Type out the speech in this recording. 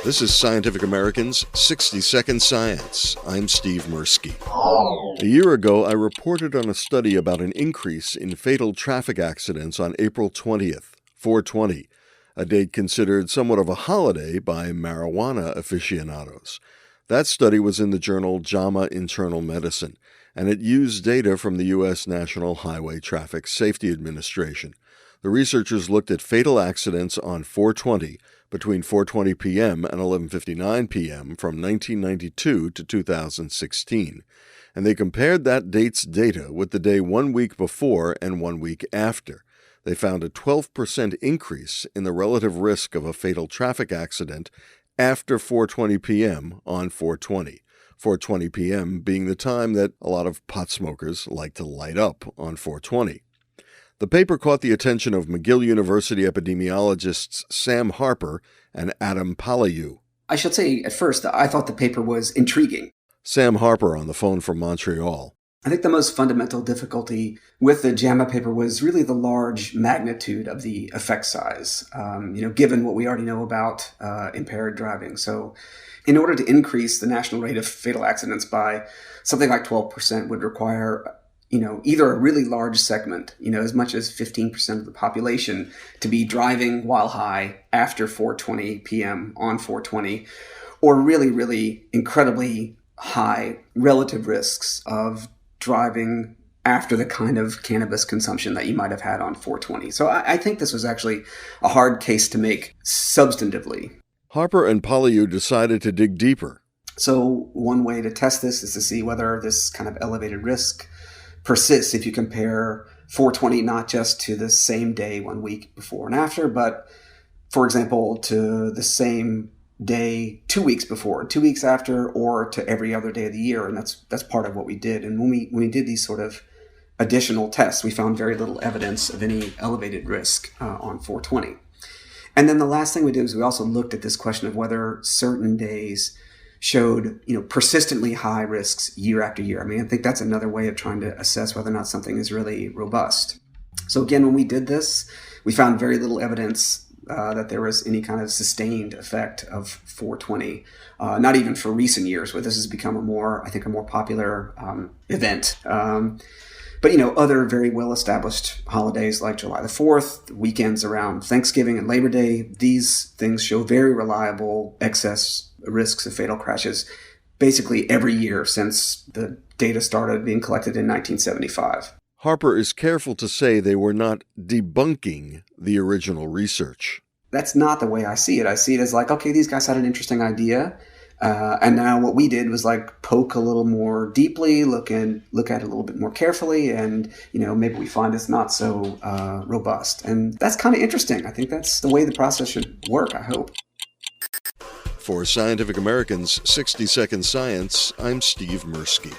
This is Scientific American's 60-Second Science. I'm Steve Mirsky. A year ago, I reported on a study about an increase in fatal traffic accidents on April 20th, 420, a date considered somewhat of a holiday by marijuana aficionados. That study was in the journal JAMA Internal Medicine, and it used data from the U.S. National Highway Traffic Safety Administration. The researchers looked at fatal accidents on 420 between 4:20 p.m. and 11:59 p.m. from 1992 to 2016, and they compared that date's data with the day 1 week before and 1 week after. They found a 12% increase in the relative risk of a fatal traffic accident after 4:20 p.m. on 420. 4:20 p.m. being the time that a lot of pot smokers like to light up on 420. The paper caught the attention of McGill University epidemiologists Sam Harper and Adam Palayu. I should say, at first, I thought the paper was intriguing. Sam Harper on the phone from Montreal. I think the most fundamental difficulty with the JAMA paper was really the large magnitude of the effect size, given what we already know about impaired driving. So in order to increase the national rate of fatal accidents by something like 12% would require either a really large segment, as much as 15% of the population to be driving while high after 4:20 p.m. on 420, or really, really incredibly high relative risks of driving after the kind of cannabis consumption that you might have had on 420. So I think this was actually a hard case to make substantively. Harper and Palayu decided to dig deeper. So one way to test this is to see whether this kind of elevated risk persists if you compare 420 not just to the same day 1 week before and after, but, for example, to the same day 2 weeks before, 2 weeks after, or to every other day of the year. And that's part of what we did. And when we did these sort of additional tests, we found very little evidence of any elevated risk on 420. And then the last thing we did was we also looked at this question of whether certain days showed, persistently high risks year after year. I think that's another way of trying to assess whether or not something is really robust. So again, when we did this, we found very little evidence that there was any kind of sustained effect of 420, not even for recent years, where this has become a more popular event. But other very well-established holidays like July the 4th, weekends around Thanksgiving and Labor Day, these things show very reliable excess risks of fatal crashes basically every year since the data started being collected in 1975. Harper is careful to say they were not debunking the original research. That's not the way I see it. I see it as like, okay, these guys had an interesting idea. And now what we did was poke a little more deeply, look at it a little bit more carefully, and maybe we find it's not so robust. And that's kind of interesting. I think that's the way the process should work, I hope. For Scientific American's 60-Second Science, I'm Steve Mirsky.